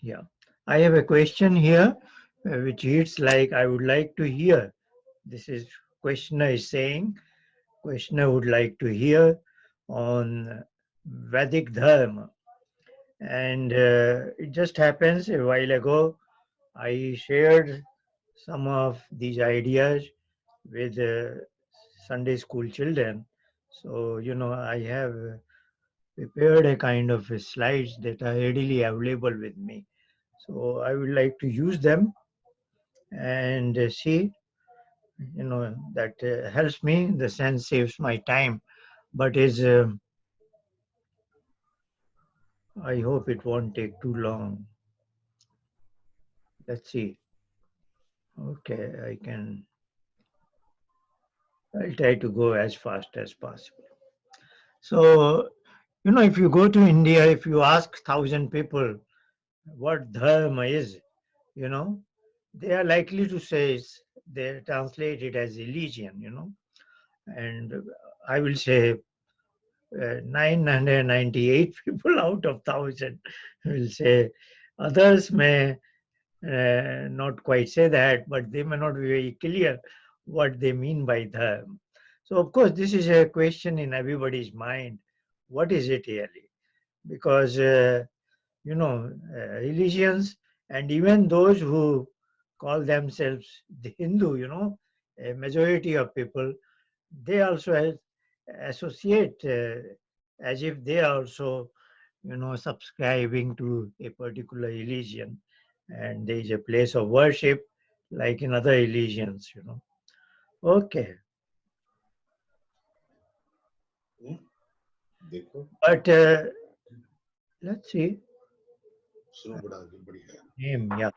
Yeah. I have a question here, which reads like, I would like to hear. This is questioner is saying, questioner would like to hear on Vedic Dharma. And it just happens a while ago, I shared some of these ideas with Sunday school children. So, I have prepared a kind of slides that are readily available with me. So, I would like to use them and see, that helps me in the sense saves my time, but is I hope it won't take too long. Let's see. Okay, I'll try to go as fast as possible. So, if you go to India, if you ask 1,000 people what dharma is, you know, they are likely to say they translate it as religion, and I will say 998 people out of 1,000 will say. Others may not quite say that, but they may not be very clear what they mean by dharma. So, of course, this is a question in everybody's mind. What is it really? Because religions, and even those who call themselves the Hindu, a majority of people, they also associate as if they are also, subscribing to a particular religion, and there is a place of worship like in other religions. Okay, हम्म, देखो but let's see. सुनो बड़ा बढ़िया Name, yeah.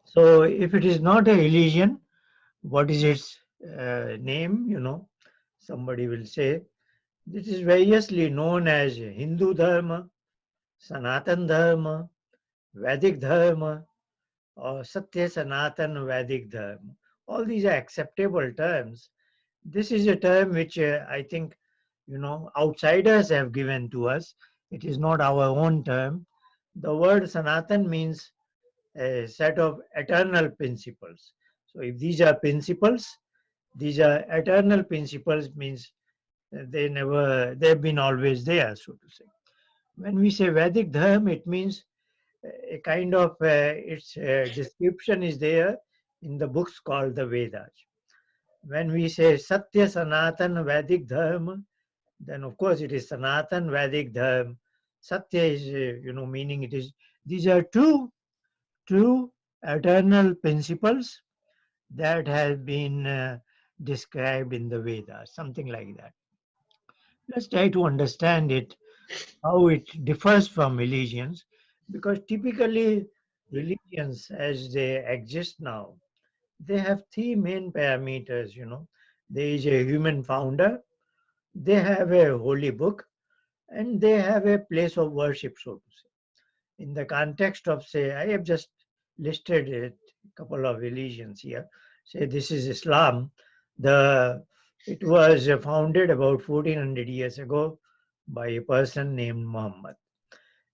So if it is not a religion, what is its name? Somebody will say this is variously known as Hindu Dharma, Sanatana Dharma, Vedic Dharma, or Satya Sanatana Vedic Dharma. All these are acceptable terms. This is a term which I think, outsiders have given to us. It is not our own term. The word Sanatan means a set of eternal principles. So if these are principles, these are eternal principles, means they've been always there, so to say. When we say Vedic Dharma, it means a kind of its description is there in the books called the Vedas. When we say Satya Sanatan Vedic Dharma, then of course it is Sanatan Vedic Dharma. Satya is, meaning it is, these are true eternal principles that have been described in the Vedas, something like that. Let's try to understand it, how it differs from religions, because typically religions as they exist now, they have three main parameters. There is a human founder, they have a holy book, and they have a place of worship, so to say. In the context of, say, I have just listed a couple of religions here. Say this is Islam. The It was founded about 1400 years ago by a person named Muhammad.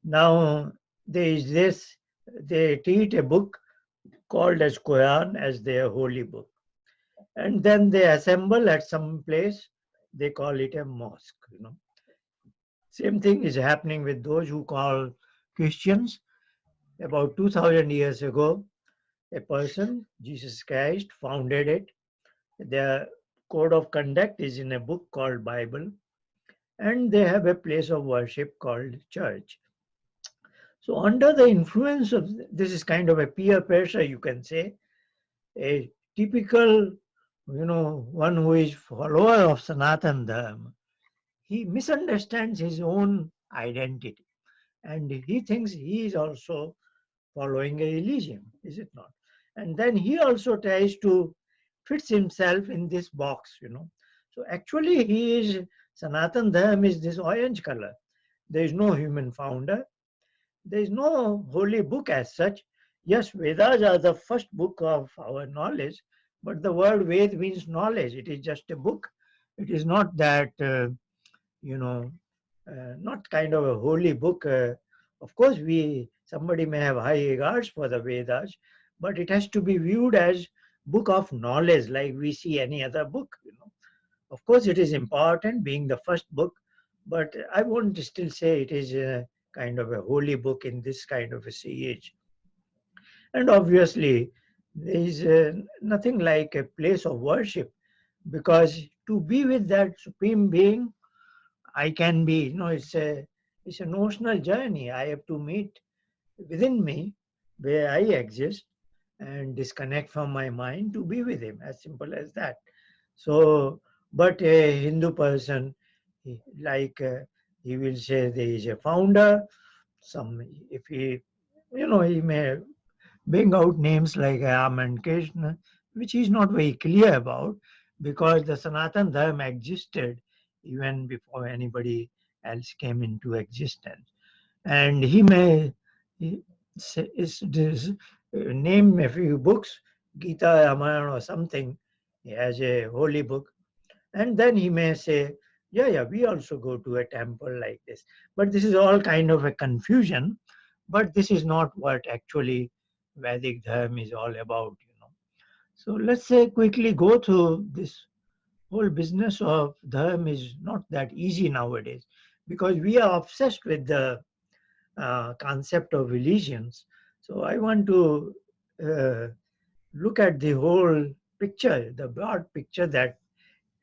Now there is this. They treat a book called as Quran as their holy book, and then they assemble at some place. They call it a mosque. Same thing is happening with those who call Christians. About 2000 years ago, a person, Jesus Christ, founded it. Their code of conduct is in a book called Bible, and they have a place of worship called church. So under the influence of this is kind of a peer pressure, you can say, a typical, one who is follower of Sanatan Dharma, he misunderstands his own identity, and he thinks he is also following a religion, is it not? And then he also tries to fits himself in this box. So actually he is, Sanatan Dharma is this orange color. There is no human founder. There is no holy book as such. Yes, Vedas are the first book of our knowledge, but the word Ved means knowledge. It is just a book. It is not that, you know, not kind of a holy book Of course, somebody may have high regards for the Vedas, but it has to be viewed as book of knowledge, like we see any other book. Of course, it is important, being the first book, but I won't still say it is a kind of a holy book in this kind of a age. And obviously, there is nothing like a place of worship, because to be with that supreme being, I can be, it's a notional journey. I have to meet within me where I exist and disconnect from my mind to be with him, as simple as that. So, but a Hindu person, like he will say there is a founder. Some, if he may bring out names like Ram and Krishna, which he is not very clear about, because the Sanatana Dharma existed even before anybody else came into existence. And he may he name a few books, Gita, Ramayana, or something, as a holy book, and then he may say, yeah, yeah, we also go to a temple like this. But this is all kind of a confusion. But this is not what actually Vedic Dharma is all about. So let's say quickly go through this whole business of Dharma is not that easy nowadays, because we are obsessed with the concept of religions. So I want to uh, look at the whole picture, the broad picture that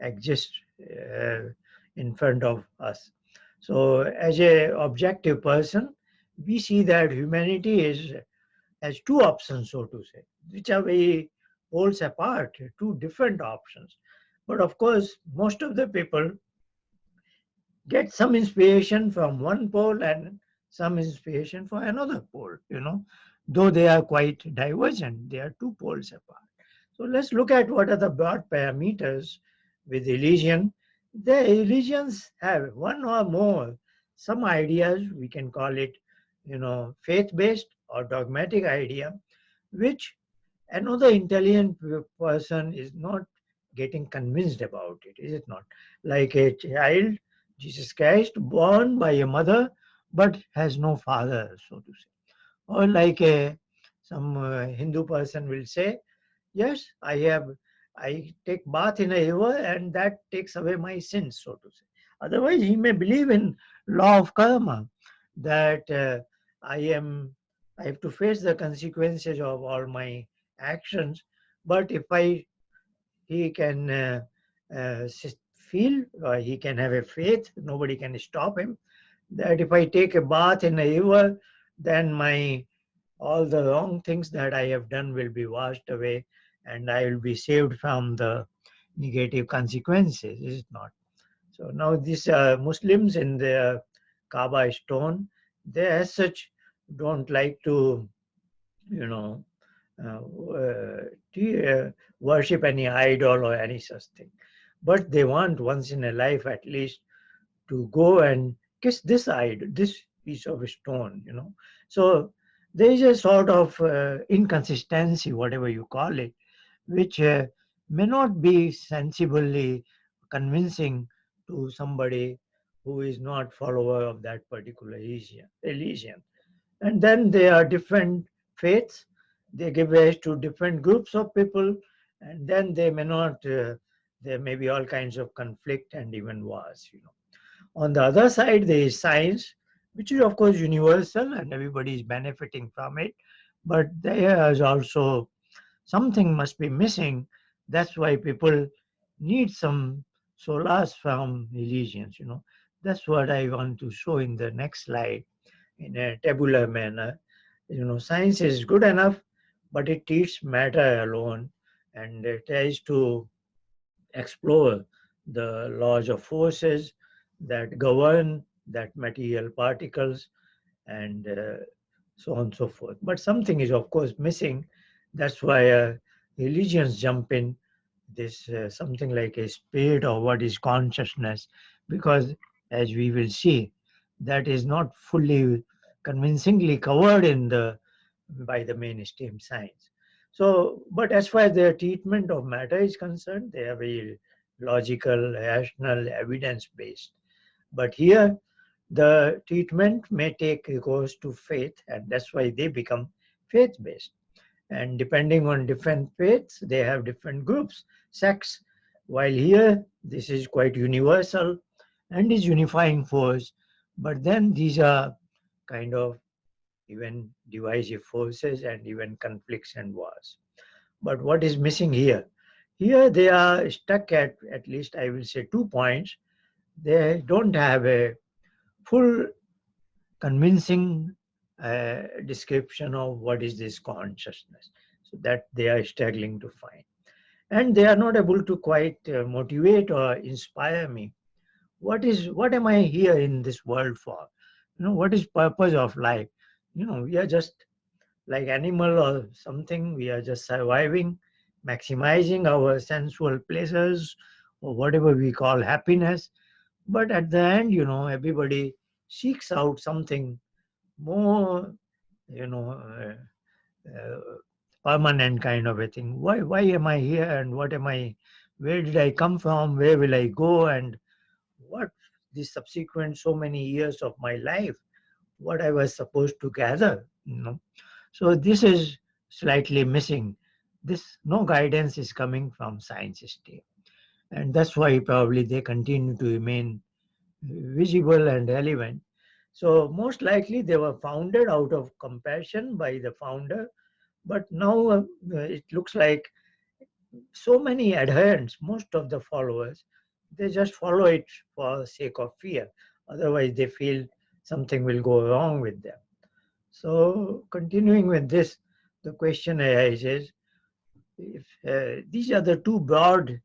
exist uh, in front of us. So, as a objective person, we see that humanity is has two options, so to say, which are very poles apart, two different options. But of course, most of the people get some inspiration from one pole and some inspiration for another pole. Though they are quite divergent, they are two poles apart. So let's look at what are the broad parameters with religion. The religions have one or more, some ideas, we can call it, faith-based or dogmatic idea, which another intelligent person is not getting convinced about it, is it not? Like a child, Jesus Christ, born by a mother, but has no father, so to say. Or like some Hindu person will say, yes, I take bath in a river and that takes away my sins, so to say. Otherwise, he may believe in law of karma, that I am, I have to face the consequences of all my actions. But if he can feel, or he can have a faith, nobody can stop him, that if I take a bath in a river, then my all the wrong things that I have done will be washed away and I will be saved from the negative consequences, is it not? So now these Muslims in the Kaaba stone, they as such don't like to, you know, uh, uh, worship any idol or any such thing. But they want once in a life at least to go and kiss this idol, this piece of stone. So there is a sort of inconsistency, whatever you call it, which may not be sensibly convincing to somebody who is not follower of that particular religion. And then there are different faiths. They give rise to different groups of people, and then they may not. There may be all kinds of conflict and even wars. On the other side, there is science, which is of course universal and everybody is benefiting from it. But there is also something must be missing. That's why people need some solace from religions. That's what I want to show in the next slide in a tabular manner. Science is good enough, but it teaches matter alone and it tries to explore the laws of forces that govern that material particles and so on and so forth. But something is, of course, missing. That's why religions jump in this something like a spirit or what is consciousness, because as we will see, that is not fully convincingly covered in the by the mainstream science. So, but as far as their treatment of matter is concerned, they are very logical, rational, evidence based. But here, the treatment may take recourse to faith, and that's why they become faith-based. And depending on different faiths, they have different groups, sects. While here, this is quite universal and is unifying force. But then these are kind of even divisive forces and even conflicts and wars. But what is missing here? Here they are stuck at least I will say 2 points. They don't have a full convincing description of what is this consciousness. So that they are struggling to find. And they are not able to quite motivate or inspire me. What am I here in this world for? What is purpose of life? We are just like animal or something. We are just surviving, maximizing our sensual pleasures or whatever we call happiness. But at the end, everybody seeks out something more, you know, uh, permanent kind of a thing. Why am I here and what am I? Where did I come from? Where will I go? And what the subsequent so many years of my life? What I was supposed to gather. So this is slightly missing. This no guidance is coming from science still, and that's why probably they continue to remain visible and relevant. So most likely they were founded out of compassion by the founder, but now it looks like so many adherents, most of the followers, they just follow it for sake of fear. Otherwise, they feel something will go wrong with them. So continuing with this, the question arises, if these are the two broad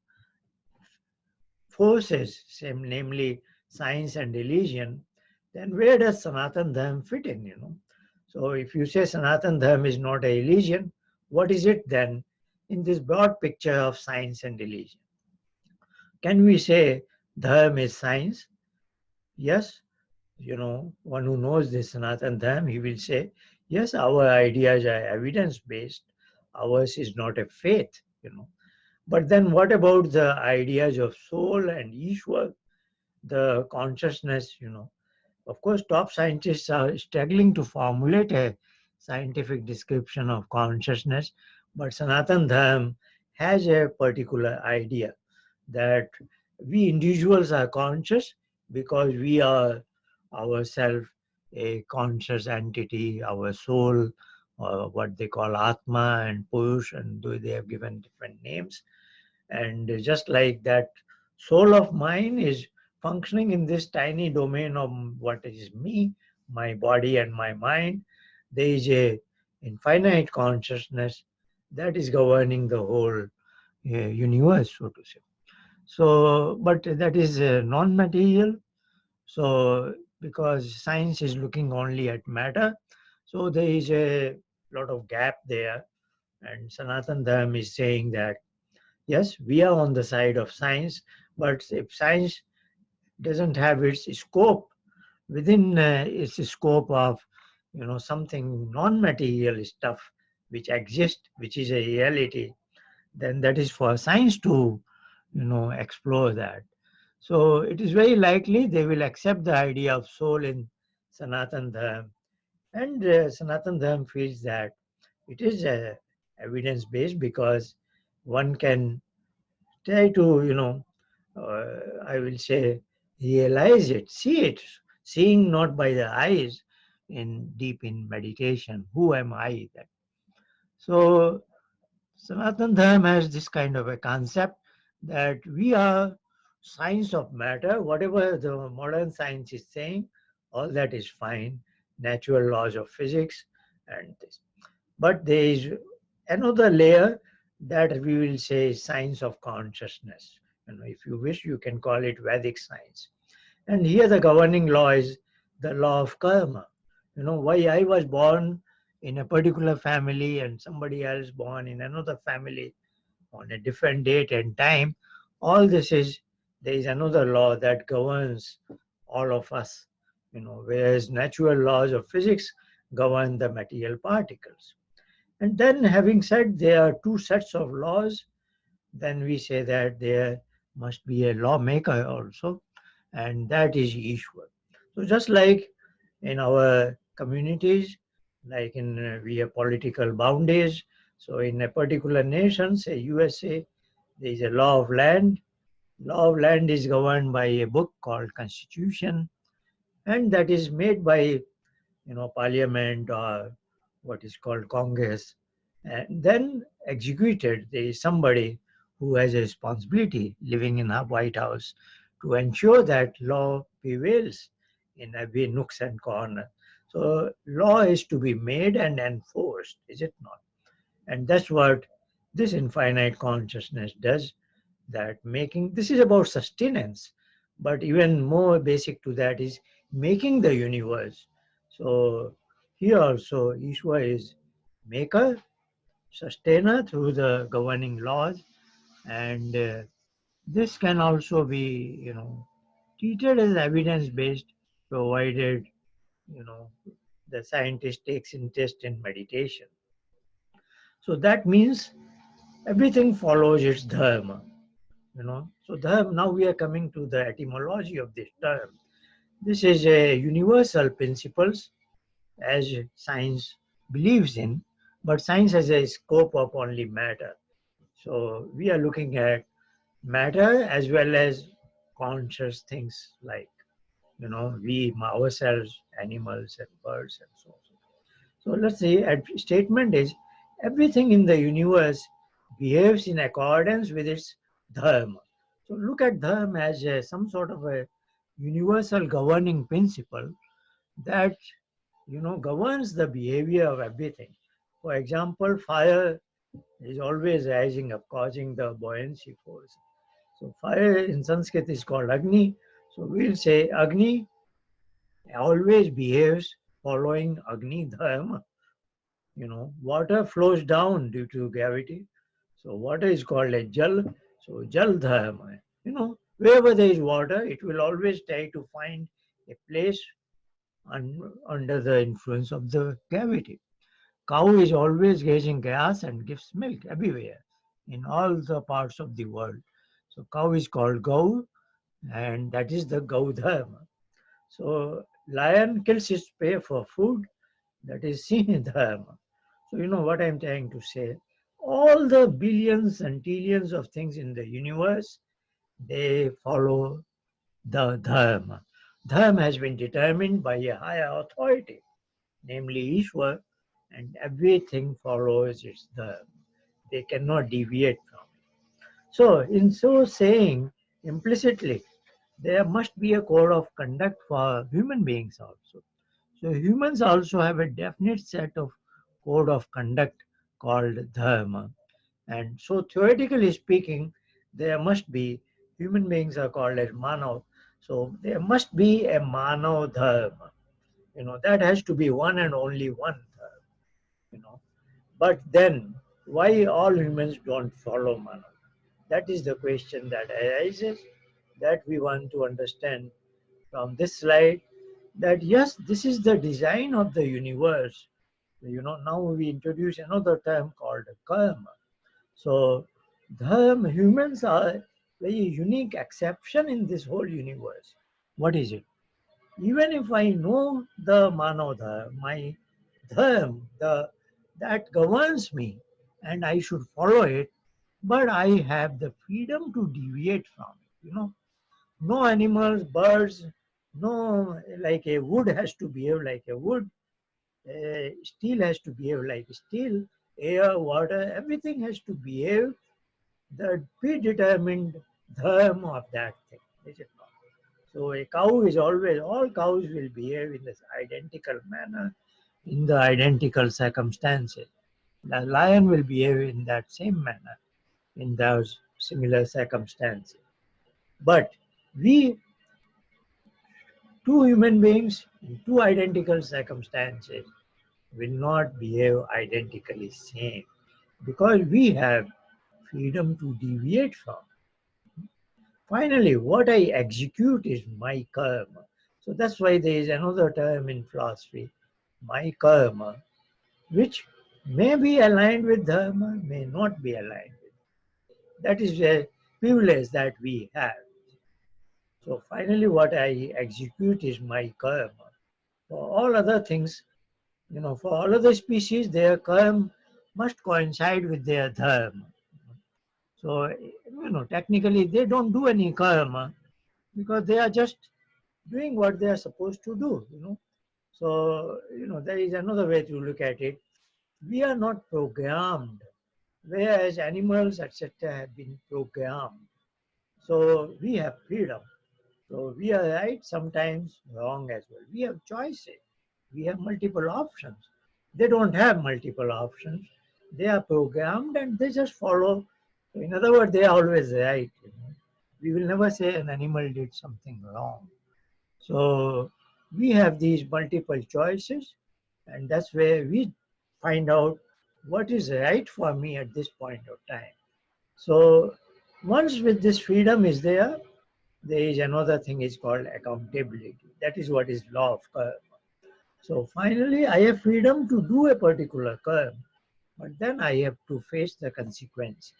forces, same, namely science and religion, then where does Sanatana Dharma fit in? So if you say Sanatana Dharma is not a religion, what is it then in this broad picture of science and religion? Can we say Dharma is science? Yes. One who knows this Sanatana Dharma, he will say, yes, our ideas are evidence-based. Ours is not a faith. But then what about the ideas of soul and Ishwar, the consciousness? Of course, top scientists are struggling to formulate a scientific description of consciousness, but Sanatana Dharma has a particular idea that we individuals are conscious because we are ourselves a conscious entity, our soul, or what they call Atma and Purush, and though they have given different names. And just like that soul of mine is functioning in this tiny domain of what is me, my body and my mind, there is a infinite consciousness that is governing the whole universe, so to say. So, but that is non-material. So, because science is looking only at matter, so there is a lot of gap there. And Sanatana Dharma is saying that yes, we are on the side of science, but if science doesn't have its scope within its scope of something non-material stuff which exists, which is a reality, then that is for science to explore that. So it is very likely they will accept the idea of soul in Sanatana Dharma, and Sanatana Dharma feels that it is evidence based because one can try to, I will say, realize it, see it, seeing not by the eyes in deep in meditation. Who am I? That so Sanatana Dharma has this kind of a concept that we are science of matter. Whatever the modern science is saying, all that is fine. Natural laws of physics and this. But there is another layer that we will say science of consciousness. If you wish, you can call it Vedic science. And here the governing law is the law of karma. Why I was born in a particular family and somebody else born in another family on a different date and time. All this is, there is another law that governs all of us. Whereas natural laws of physics govern the material particles. And then, having said there are two sets of laws, then we say that there must be a lawmaker also, and that is Ishwar. So just like in our communities, like in we have political boundaries. So in a particular nation, say USA, there is a law of land. Law of land is governed by a book called Constitution, and that is made by parliament or what is called congress, and then executed. There is somebody who has a responsibility living in a white house to ensure that law prevails in every nooks and corner. So law is to be made and enforced, is it not? And that's what this infinite consciousness does, that making, this is about sustenance, but even more basic to that is making the universe. So here also Ishwar is maker, sustainer through the governing laws, and this can also be treated as evidence based, provided you know the scientist takes interest in meditation. So that means everything follows its dharma. So now we are coming to the etymology of this term. This is a universal principles as science believes in, but science has a scope of only matter. So we are looking at matter as well as conscious things like we ourselves, animals and birds and so on. So let's say a statement is everything in the universe behaves in accordance with its dharma. So look at dharma as some sort of a universal governing principle that governs the behavior of everything. For example, fire is always rising up, causing the buoyancy force. So fire in Sanskrit is called Agni. So we'll say Agni always behaves following Agni Dharma. Water flows down due to gravity. So water is called a jal. So jal dharma. Wherever there is water, it will always try to find a place under the influence of the gravity. Cow is always grazing grass and gives milk everywhere in all the parts of the world. So cow is called Gau, and that is the Gau dharma. So lion kills its prey for food, that is Sin dharma. So you know what I'm trying to say. All the billions and trillions of things in the universe, they follow the dharma. Dharma has been determined by a higher authority, namely Ishwar, and everything follows its dharma. They cannot deviate from it. So, in so saying, implicitly, there must be a code of conduct for human beings also. So humans also have a definite set of code of conduct called dharma. And so theoretically speaking, there must be, human beings are called as manav. So there must be a manav dharma. That has to be one and only one dharma. You know. But then why all humans don't follow manav? That is the question that arises, that we want to understand from this slide, that yes, this is the design of the universe. Now we introduce another term called karma. So humans are very unique exception in this whole universe. What is it? Even if I know the manodha, my dharma, that governs me, and I should follow it, but I have the freedom to deviate from it. No animals, birds, no, like a wood has to behave like a wood, steel has to behave like steel, air, water, everything has to behave the predetermined dharma of that thing, is it not? So a cow is always, all cows will behave in this identical manner, in the identical circumstances. The lion will behave in that same manner, in those similar circumstances. But we, two human beings in two identical circumstances, will not behave identically same, because we have freedom to deviate from. Finally, what I execute is my karma. So that's why there is another term in philosophy, my karma, which may be aligned with dharma, may not be aligned with. That is a privilege that we have. So finally, what I execute is my karma. For all other things, for all other species, their karma must coincide with their dharma. So, technically, they don't do any karma because they are just doing what they are supposed to do. So, there is another way to look at it. We are not programmed, whereas animals, etc., have been programmed. So, we have freedom. So, we are right, sometimes wrong as well. We have choices. We have multiple options. They don't have multiple options. They are programmed and they just follow. So in other words, they are always right. We will never say an animal did something wrong. So we have these multiple choices, and that's where we find out what is right for me at this point of time. So once with this freedom is there is another thing is called accountability. That is what is law of karma. So finally, I have freedom to do a particular karma, but then I have to face the consequence.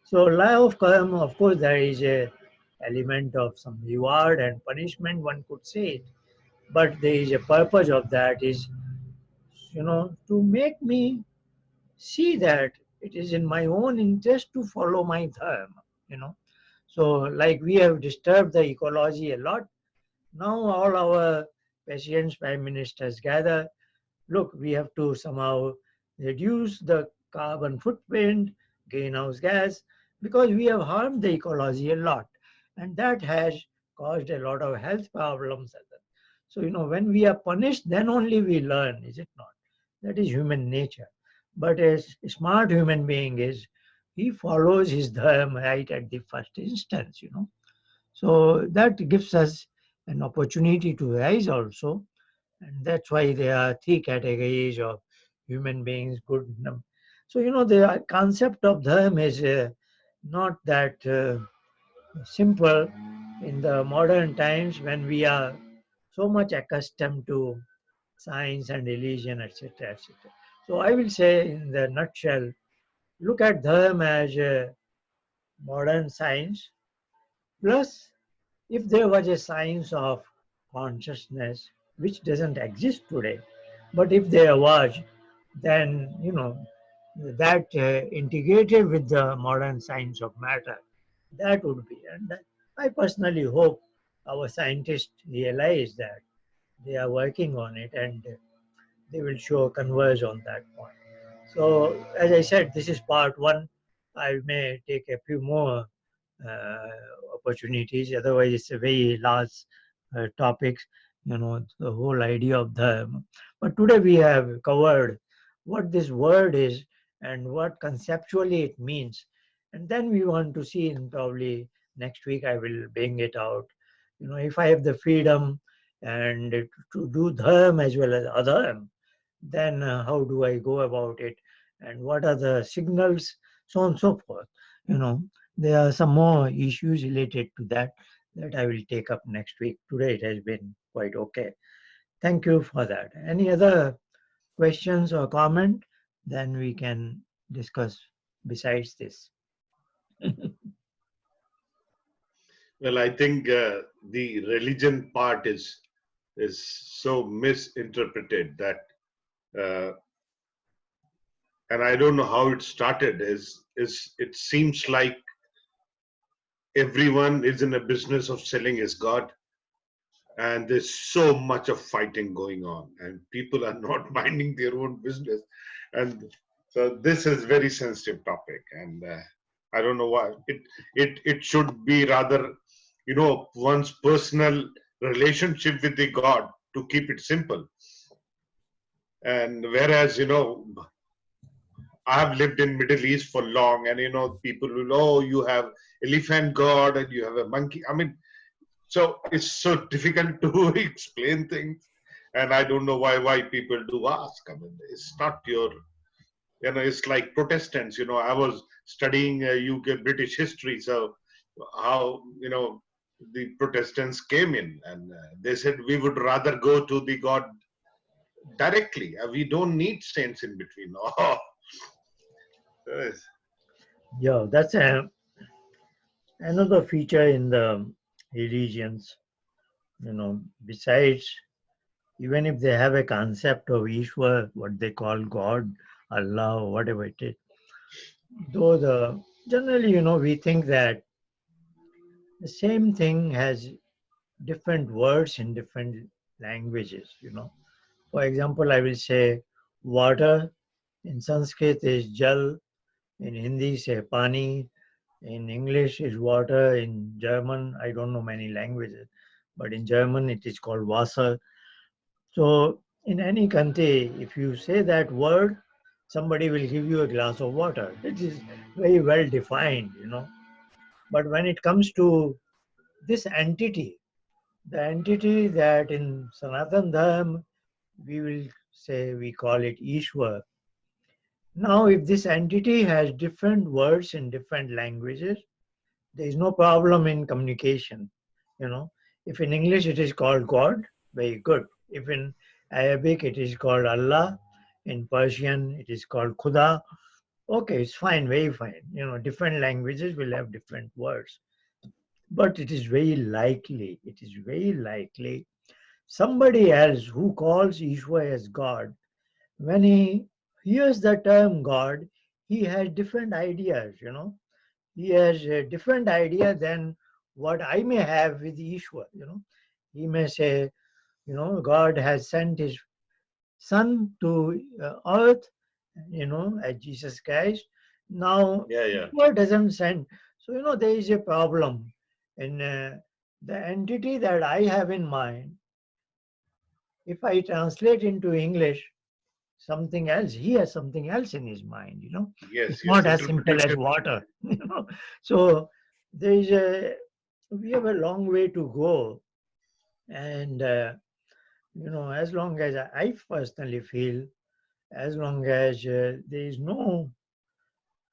So law of karma, of course, there is a element of some reward and punishment, one could say, but there is a purpose of that is, to make me see that it is in my own interest to follow my dharma. You know, so like we have disturbed the ecology a lot. Now all our presidents, prime ministers gather. Look, we have to somehow reduce the carbon footprint, greenhouse gas, because we have harmed the ecology a lot. And that has caused a lot of health problems. So, when we are punished, then only we learn, is it not? That is human nature. But a smart human being is, he follows his dharma right at the first instance. So that gives us an opportunity to rise also, and that's why there are three categories of human beings, good. So, the concept of dharma is not that simple in the modern times when we are so much accustomed to science and religion, etc., etc. So, I will say in the nutshell, look at dharma as a modern science, plus if there was a science of consciousness which doesn't exist today, but if there was, then that integrated with the modern science of matter, that would be. And I personally hope our scientists realize that they are working on it, and they will show converge on that point. So, as I said, this is part one. I may take a few more uh, opportunities. Otherwise, it's a very large topics. The whole idea of the. But today we have covered what this word is and what conceptually it means, and then we want to see. In probably next week, I will bring it out. If I have the freedom and to do dharma as well as adharma, then how do I go about it, and what are the signals, so on and so forth. You know, there are some more issues related to that I will take up next week. Today it has been quite okay. Thank you for that. Any other questions or comment? Then we can discuss besides this. Well, I think the religion part is so misinterpreted that, uh, and I don't know how it started. Is it seems like everyone is in a business of selling his God, and there's so much of fighting going on, and people are not minding their own business, and so this is very sensitive topic, and I don't know why it should be rather, one's personal relationship with the God, to keep it simple. And whereas, I have lived in Middle East for long, and people will, oh, you have elephant god and you have a monkey. I mean, so it's so difficult to explain things, and I don't know why people do ask. I mean, it's not your, it's like Protestants. I was studying UK British history, so how the Protestants came in, and they said we would rather go to the God directly. We don't need saints in between. Oh, Yeah, that's another feature in the religions, besides, even if they have a concept of Ishwar, what they call God, Allah, or whatever it is, though generally, we think that the same thing has different words in different languages. For example, I will say water in Sanskrit is jal, in Hindi say pani, in English is water, in German, I don't know many languages, but in German it is called Wasser. So in any country, if you say that word, somebody will give you a glass of water. It is very well defined. But when it comes to this entity, the entity that in Sanatana Dharma we will say we call it Ishwar. Now, if this entity has different words in different languages, there is no problem in communication. You know, if in English it is called God, very good. If in Arabic it is called Allah, in Persian it is called Khuda, okay, it's fine, very fine. Different languages will have different words. But it is very likely somebody else who calls Ishwar as God, when he hears the term God, he has different ideas. He has a different idea than what I may have with Ishwar. He may say, God has sent his son to earth, as Jesus Christ. Now, Yeah, yeah. Ishwar doesn't send. So, there is a problem in the entity that I have in mind. If I translate into English, something else. He has something else in his mind. It's Yes, not yes. as simple as Interpretation. water. So there is we have a long way to go. And, as long as I personally feel, as long as there is no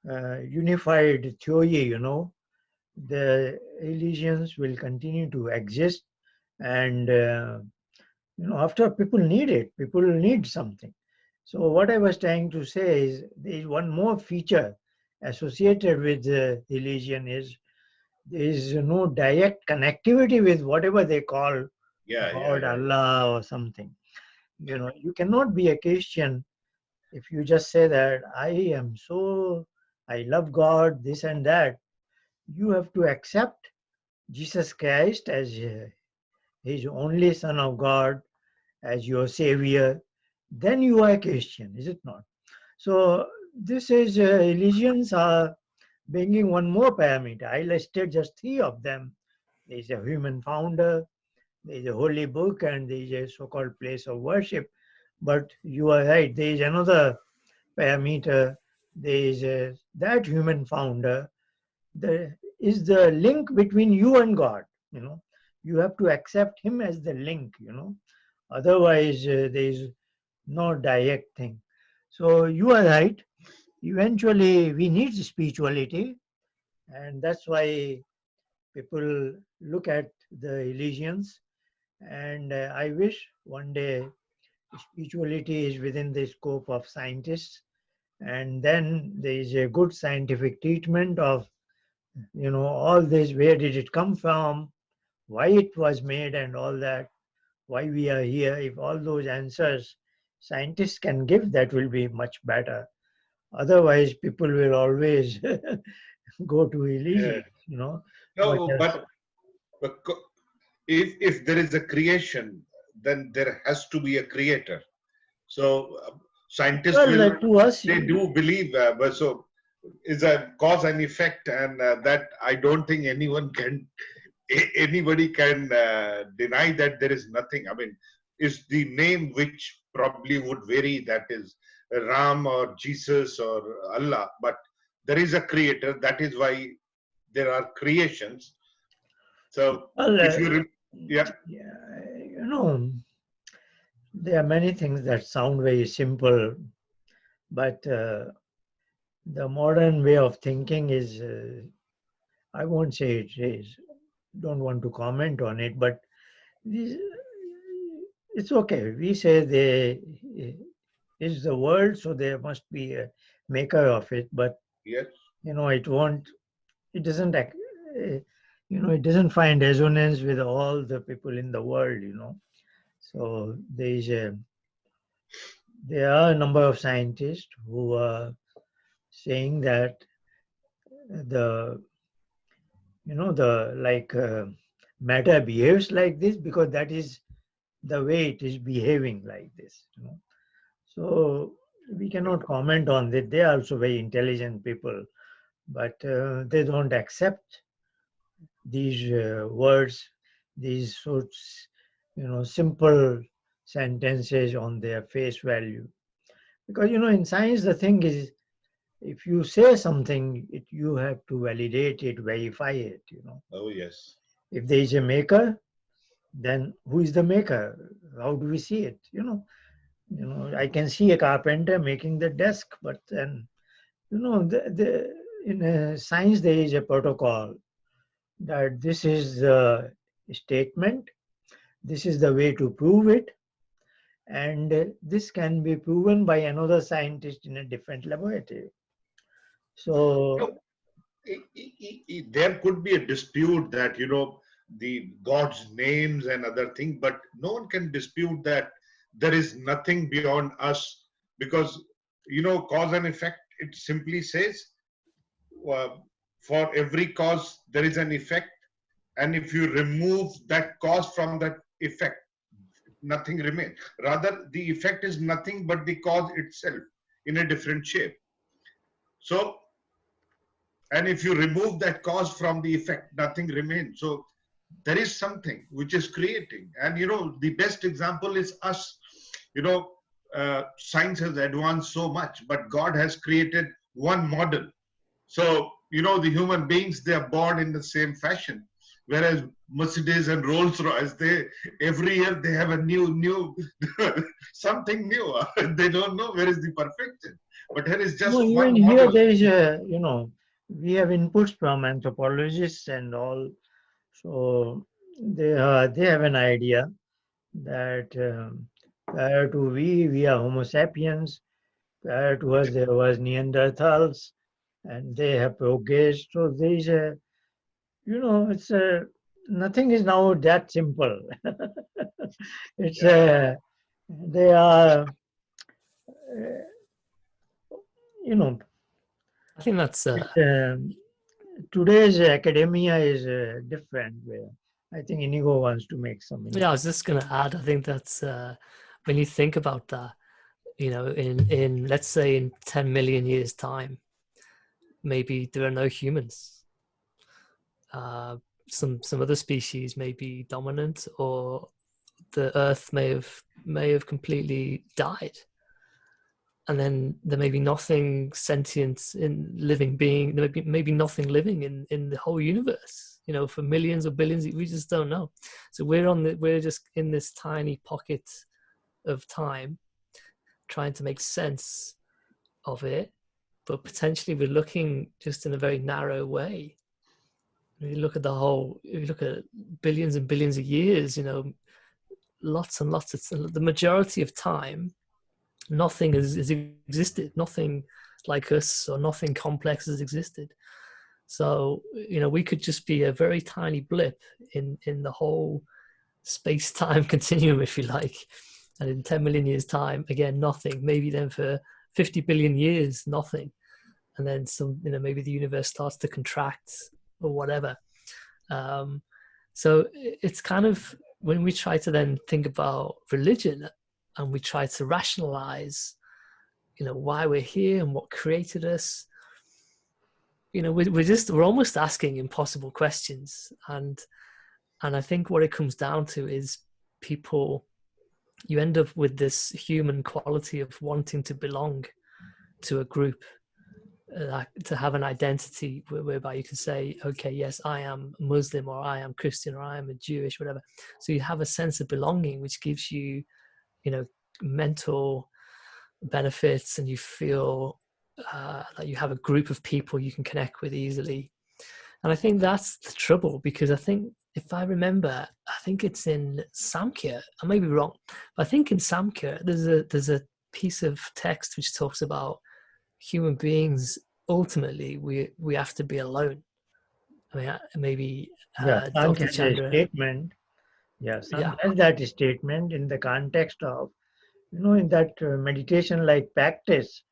unified theory, the religions will continue to exist. And, after people need it, people need something. So what I was trying to say is there is one more feature associated with religion is there is no direct connectivity with whatever they call Yeah, yeah, God, yeah, yeah. Allah, or something. You cannot be a Christian if you just say that I love God, this and that. You have to accept Jesus Christ as his only Son of God, as your Savior. Then you are a Christian, is it not? So this is religions are bringing one more parameter. I listed just three of them. There is a human founder, there is a holy book, and there is a so-called place of worship. But you are right. There is another parameter. There is that human founder. There is the link between you and God. You know, you have to accept him as the link. Otherwise there is no direct thing. So you are right. Eventually we need spirituality, and that's why people look at the religions. And I wish one day spirituality is within the scope of scientists, and then there is a good scientific treatment of all this, where did it come from, why it was made, and all that, why we are here. If all those answers scientists can give, that will be much better. Otherwise people will always go to Yeah. religion. But No, but if there is a creation, then there has to be a creator. So scientists well, will, to us, they do believe, but so is a cause and effect, and that I don't think anybody can deny that there is nothing. I mean, is the name which probably would vary, that is Ram or Jesus or Allah, but there is a creator. That is why there are creations. So well, if you, yeah, yeah, there are many things that sound very simple, but the modern way of thinking is, I won't say it is, don't want to comment on it, but this, it's okay. We say there is the world, so there must be a maker of it, but yes, it won't, it doesn't, it doesn't find resonance with all the people in the world. So there are a number of scientists who are saying that the matter behaves like this because that is the way it is behaving like this. So we cannot comment on that. They are also very intelligent people, but they don't accept these words, these sorts, simple sentences on their face value. Because in science, the thing is, if you say something, you have to validate it, verify it. Oh, yes. If there is a maker, then who is the maker? How do we see it? I can see a carpenter making the desk, but then in science there is a protocol that this is the statement, this is the way to prove it, and this can be proven by another scientist in a different laboratory. No, So there could be a dispute that, the God's names and other things, but no one can dispute that there is nothing beyond us, because, cause and effect, it simply says, uh, for every cause there is an effect, and if you remove that cause from that effect, nothing remains. Rather, the effect is nothing but the cause itself in a different shape. So, and if you remove that cause from the effect, nothing remains. So there is something which is creating. And the best example is us. Science has advanced so much, but God has created one model. So the human beings, they are born in the same fashion, whereas Mercedes and Rolls Royce, they every year they have a new something new. They don't know where is the perfection, but here is no, just even one here model. there is we have inputs from anthropologists and all. So they have an idea that prior to we are Homo sapiens. Prior to us, there was Neanderthals, and they have progressed. So there is it's nothing is now that simple. It's Yeah. they are, uh, you know, I think that's it's today's academia is different. Where I think Inigo wants to make some yeah. I input. was just going to add. I think that's when you think about that. In let's say in 10 million years' time, maybe there are no humans. Some other species may be dominant, or the Earth may have completely died, and then there may be nothing sentient in living being. There may be nothing living in the whole universe. For millions or billions, we just don't know. So we're just in this tiny pocket of time, trying to make sense of it, but potentially we're looking just in a very narrow way. If you look at billions and billions of years, lots and lots of the majority of time, nothing has existed, nothing like us or nothing complex has existed. So we could just be a very tiny blip in the whole space-time continuum, if you like. And in 10 million years time, again, nothing. Maybe then for 50 billion years, nothing. And then maybe the universe starts to contract or whatever. So it's kind of, when we try to then think about religion and we try to rationalize, why we're here and what created us, we're almost asking impossible questions. And I think what it comes down to is you end up with this human quality of wanting to belong to a group, to have an identity whereby you can say, okay, yes, I am Muslim, or I am Christian, or I am a Jewish, whatever. So you have a sense of belonging, which gives you, mental benefits, and you feel like you have a group of people you can connect with easily. And I think that's the trouble, because I think, if I remember, I think it's in Samkhya. I may be wrong, but I think in Samkhya there's a piece of text which talks about human beings. Ultimately, we have to be alone, I mean, maybe Yeah, Sant Dr. has a Chandra. statement. Yeah, Sant Yeah, has that statement in the context of, in that meditation like practice.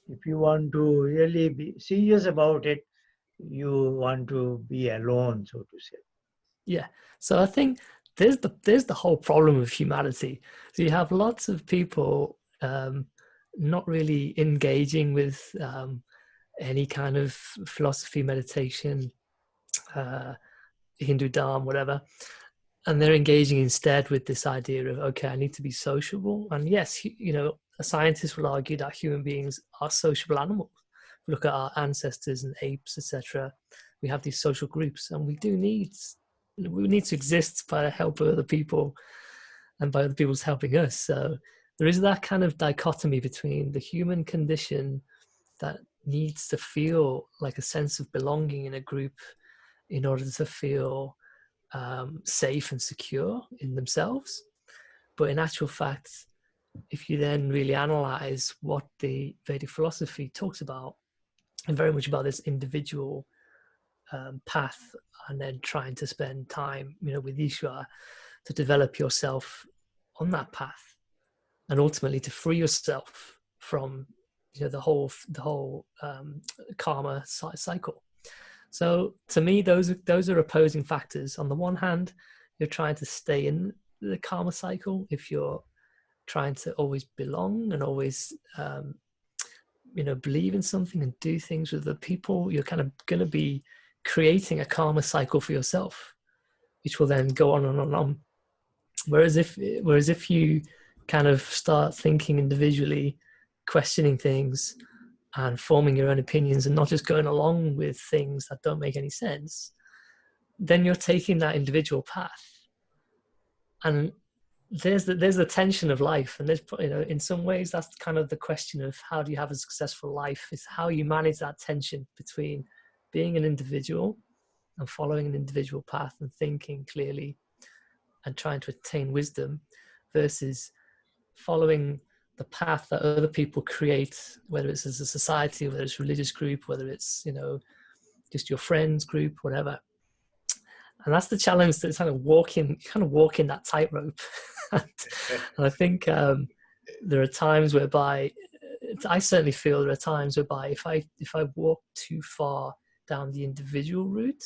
If you want to really be serious about it, you want to be alone, so to say. yeah. So I think there's the whole problem of humanity. So you have lots of people not really engaging with any kind of philosophy, meditation, uh, Hindu Dharma, whatever, and they're engaging instead with this idea of, okay, I need to be sociable. And yes, a scientist will argue that human beings are sociable animals. If we look at our ancestors and apes, etc., we have these social groups, and we need to exist by the help of other people and by other people's helping us. So there is that kind of dichotomy between the human condition that needs to feel like a sense of belonging in a group in order to feel safe and secure in themselves. But in actual fact, if you then really analyze what the Vedic philosophy talks about, and very much about this individual path, and then trying to spend time, with Ishvara to develop yourself on that path, and ultimately to free yourself from the whole karma cycle. So to me, those are opposing factors. On the one hand, you're trying to stay in the karma cycle if you're trying to always belong and always believe in something and do things with the people. You're kind of going to be creating a karma cycle for yourself, which will then go on and on and on. Whereas if you kind of start thinking individually, questioning things, and forming your own opinions, and not just going along with things that don't make any sense, then you're taking that individual path. And there's the tension of life, and there's, in some ways that's kind of the question of how do you have a successful life, is how you manage that tension between being an individual and following an individual path and thinking clearly and trying to attain wisdom, versus following the path that other people create, whether it's as a society, whether it's a religious group, whether it's just your friends group, whatever. And that's the challenge, that's kind of walking that tightrope. And I think there are times whereby I certainly feel there are times whereby if I walk too far down the individual route,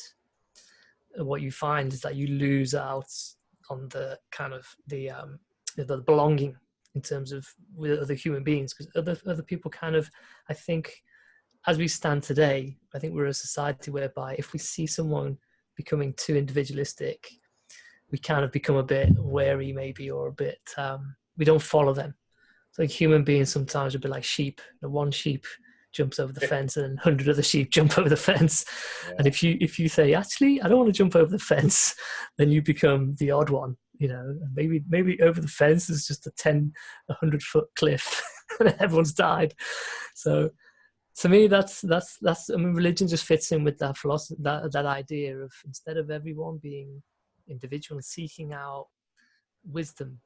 what you find is that you lose out on the kind of the belonging in terms of with other human beings, because other people kind of, I think, as we stand today, I think we're a society whereby if we see someone becoming too individualistic, we kind of become a bit wary maybe, or a bit, we don't follow them. So like human beings sometimes would be like sheep. One sheep jumps over the fence and 100 other sheep jump over the fence. Yeah. And if you say, actually, I don't want to jump over the fence, then you become the odd one. Maybe over the fence is just a 100-foot cliff and everyone's died. So to me, that's I mean, religion just fits in with that philosophy, that idea of, instead of everyone being individual and seeking out wisdom,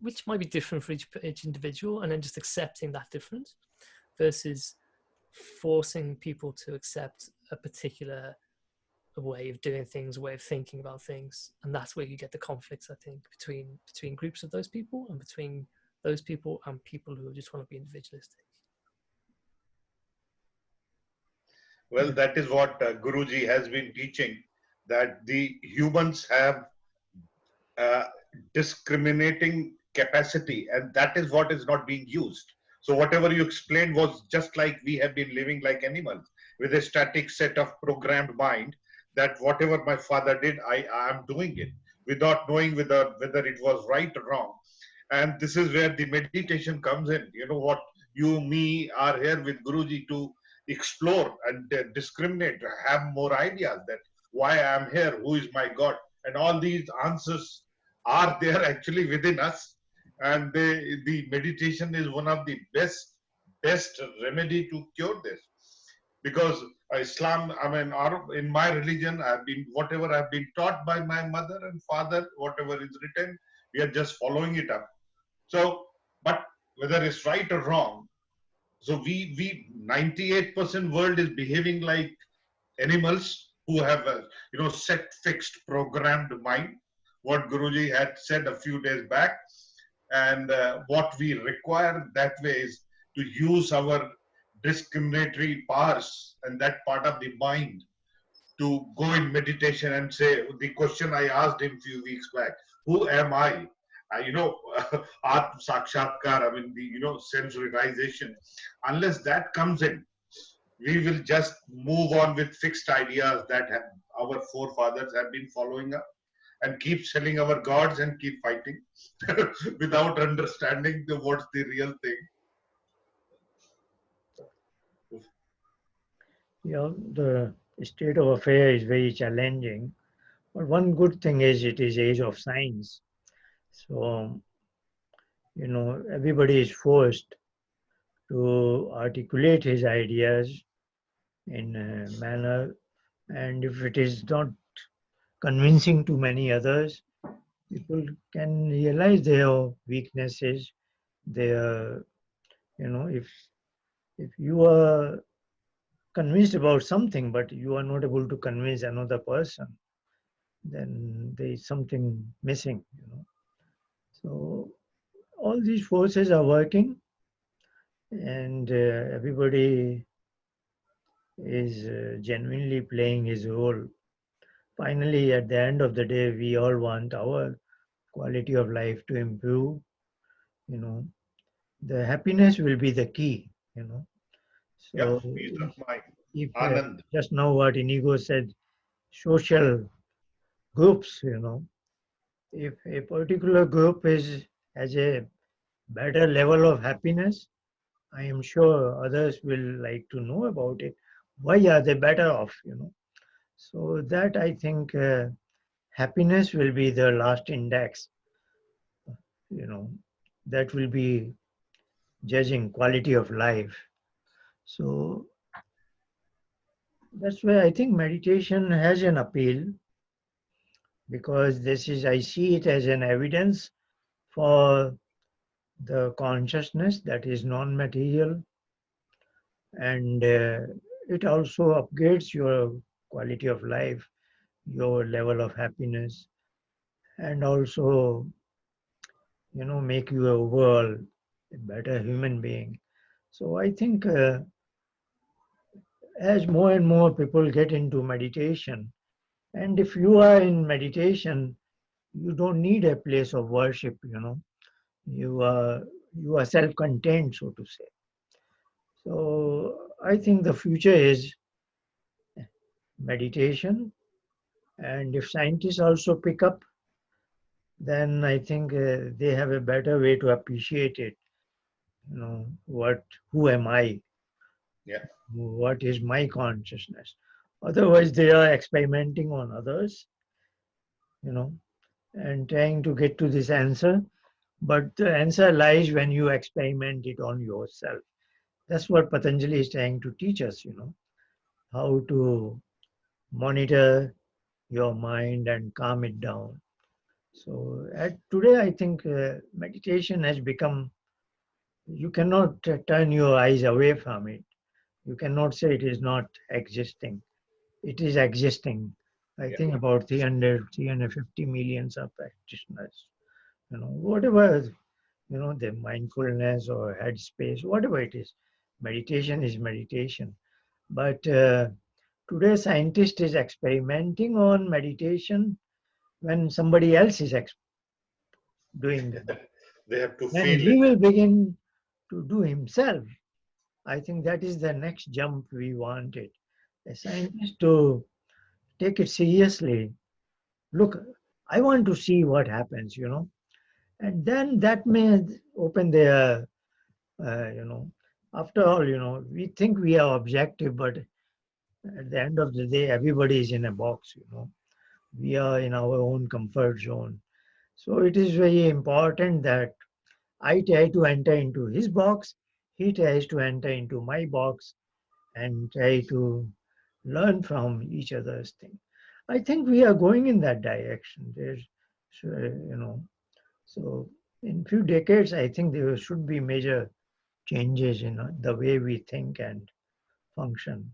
which might be different for each individual, and then just accepting that difference, versus forcing people to accept a particular way of doing things, a way of thinking about things. And that's where you get the conflicts, I think, between groups of those people, and between those people and people who just want to be individualistic. Well, that is what Guruji has been teaching, that the humans have discriminating capacity, and that is what is not being used. So whatever you explained was just like we have been living like animals with a static set of programmed mind, that whatever my father did, I am doing it without knowing whether it was right or wrong. And this is where the meditation comes in. You know what, you, me are here with Guruji to explore and discriminate, have more ideas that why I am here, who is my God, and all these answers are there actually within us. And the meditation is one of the best remedy to cure this. Because Islam, I mean, in my religion, whatever I've been taught by my mother and father, whatever is written, we are just following it up. So, but whether it's right or wrong, so we 98% world is behaving like animals who have a set fixed programmed mind, what Guruji had said a few days back. And what we require that way is to use our discriminatory powers and that part of the mind to go in meditation and say the question I asked him a few weeks back: who am I? Atma Sakshatkar, I mean, the sense realization. Unless that comes in, we will just move on with fixed ideas that our forefathers have been following up, and keep selling our gods and keep fighting without understanding what's the real thing. The state of affairs is very challenging. But one good thing is it is age of science. So, everybody is forced to articulate his ideas in a manner, and if it is not convincing to many others, people can realize their weaknesses, their, if you are convinced about something, but you are not able to convince another person, then there is something missing. So all these forces are working, and everybody is genuinely playing his role. Finally, at the end of the day, we all want our quality of life to improve. You know, the happiness will be the key. Yeah, So peace of mind, if Anand. just now what Inigo said, social groups, if a particular group has a better level of happiness, I am sure others will like to know about it. Why are they better off? So that I think happiness will be the last index, you know, that will be judging quality of life. So that's why I think meditation has an appeal, because I see it as an evidence for the consciousness that is non-material, and it also upgrades your quality of life, your level of happiness, and also make you overall a better human being. So I think as more and more people get into meditation, and if you are in meditation, you don't need a place of worship. You are self-contained, so to say. So I think the future is meditation, and if scientists also pick up, then I think they have a better way to appreciate it. Who am I? Yeah. What is my consciousness? Otherwise, they are experimenting on others, you know, and trying to get to this answer. But the answer lies when you experiment it on yourself. That's what Patanjali is trying to teach us, how to monitor your mind and calm it down. So today, I think meditation has become, you cannot turn your eyes away from it. You cannot say it is not existing. It is existing. I Yeah. think about 350 millions of practitioners. Whatever, the mindfulness or headspace, whatever it is, meditation is meditation. But today, scientist is experimenting on meditation when somebody else is doing them. They have to Then feel he it. will begin to do himself. I think that is the next jump we wanted. A scientist to take it seriously. Look, I want to see what happens, and then that may open their, uh, you know, after all, we think we are objective, but at the end of the day, everybody is in a box. We are in our own comfort zone. So it is very important that I try to enter into his box, he tries to enter into my box, and try to learn from each other's thing. I think we are going in that direction. So, so in few decades, I think there should be major changes in the way we think and function.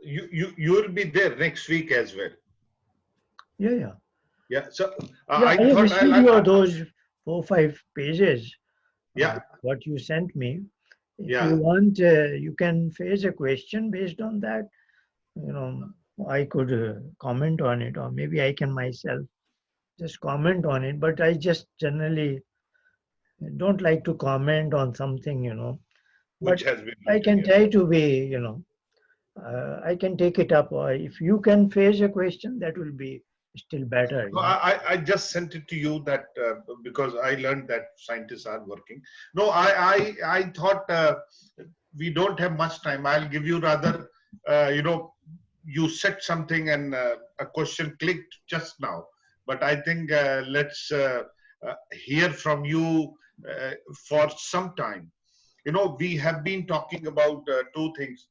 You will be there next week as well. Yeah. Yeah. So Yeah, I I have thought received your those 4-5 pages, yeah, what you sent me. If you yeah. want, you can face a question based on that. You know, I could comment on it, or maybe I can myself just comment on it. But I just generally don't like to comment on something, But Which has been I written. can Yes. try to be, I can take it up. Or if you can face a question, that will be still better, No, I just sent it to you that because I learned that scientists are working. No, I thought we don't have much time. I'll give you rather, you said something and a question clicked just now. But I think let's hear from you for some time. We have been talking about two things: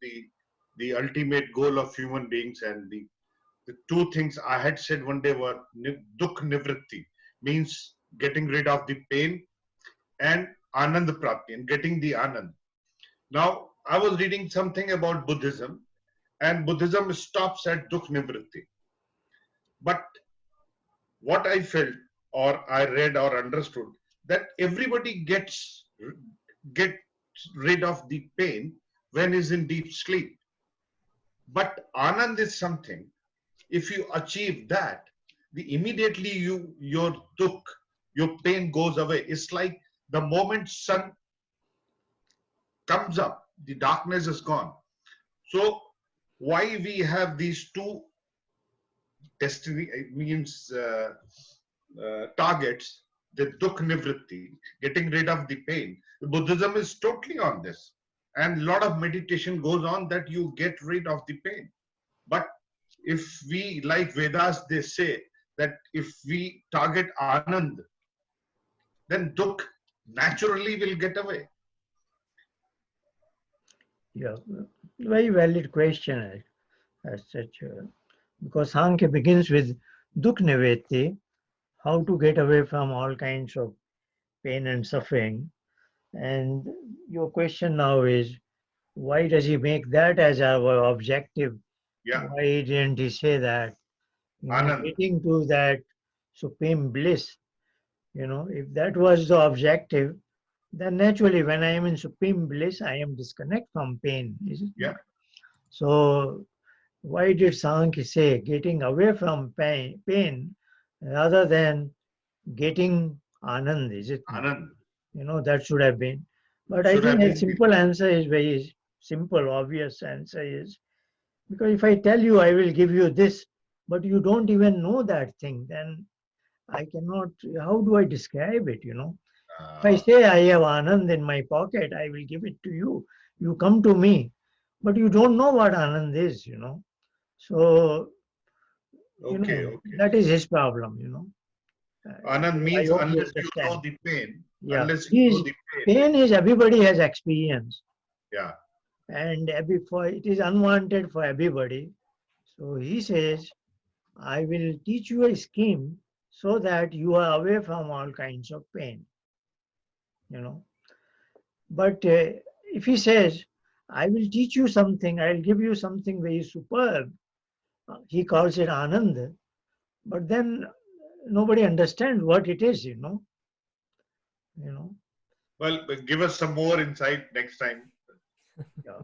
the ultimate goal of human beings and the two things I had said one day were dukh nivritti, means getting rid of the pain, and anand prapti, and getting the anand. Now, I was reading something about Buddhism, and Buddhism stops at dukh nivritti. But what I felt, or I read or understood, that everybody gets rid of the pain when is in deep sleep. But anand is something. If you achieve that, the immediately your dukh, your pain goes away. It's like the moment sun comes up, the darkness is gone. So why we have these two destiny means targets, the dukh nivritti, getting rid of the pain. Buddhism is totally on this, and a lot of meditation goes on that you get rid of the pain. But if we, like Vedas, they say that if we target Anand, then Dukh naturally will get away. Yeah, very valid question as such. Because Sankhya begins with dukh nivritti, how to get away from all kinds of pain and suffering. And your question now is, why does he make that as our objective? Yeah, Why didn't he say that, Anand. getting to that supreme bliss, if that was the objective, then naturally when I am in supreme bliss, I am disconnect from pain, is it Yeah, not? So why did Sankhya say getting away from pain rather than getting anand, is it not? Anand That should have been. But I should think have a been. simple answer is very simple, obvious answer is because if I tell you I will give you this, but you don't even know that thing, then I cannot, how do I describe it, If I Uh, say I have Anand in my pocket, I will give it to you. You come to me, but you don't know what Anand is. So, okay, okay. that is his problem, Anand I means hope you unless you know understand. the pain, Yeah, unless you know his the pain. pain is everybody has experience, Yeah, and for it is unwanted for everybody. So he says, I will teach you a scheme so that you are away from all kinds of pain, you know. But if he says, I will teach you something, I'll give you something very superb, he calls it Anand, but then nobody understands what it is. You know. well, but give us some more insight next time. Yeah,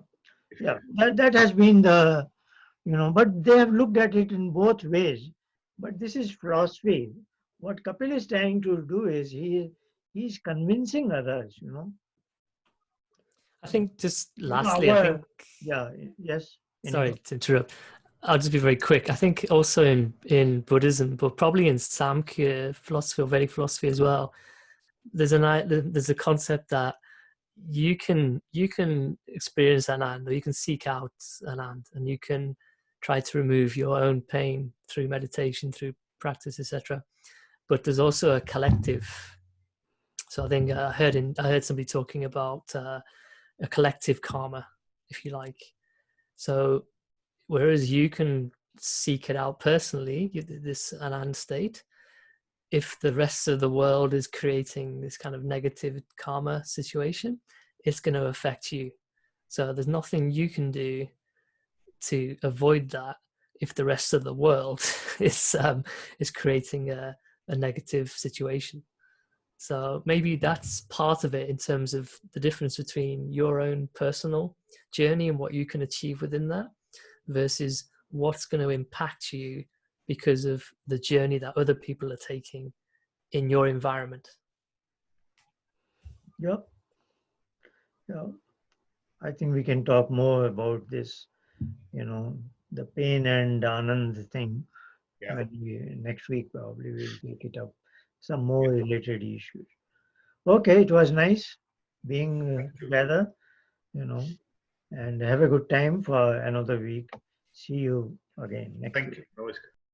yeah. That has been but they have looked at it in both ways. But this is philosophy. What Kapil is trying to do is he's convincing others. I think just You know, lastly, I think, yeah, yes, sorry anyhow. to interrupt. I'll just be very quick. I think also in Buddhism, but probably in Samkhya philosophy or Vedic philosophy as well, there's a concept that you can experience anand, or you can seek out anand, and you can try to remove your own pain through meditation, through practice, etc. But there's also a collective. So I think I heard somebody talking about a collective karma, if you like. So whereas you can seek it out personally, this anand state, if the rest of the world is creating this kind of negative karma situation, it's going to affect you. So there's nothing you can do to avoid that if the rest of the world is creating a negative situation. So maybe that's part of it in terms of the difference between your own personal journey and what you can achieve within that versus what's going to impact you because of the journey that other people are taking in your environment. Yep. Yeah. I think we can talk more about this, the pain and Anand thing. Yeah. Next week probably we'll take it up. Some more related issues. Okay, it was nice being together, and have a good time for another week. See you again next week. Thank you. Namaskar.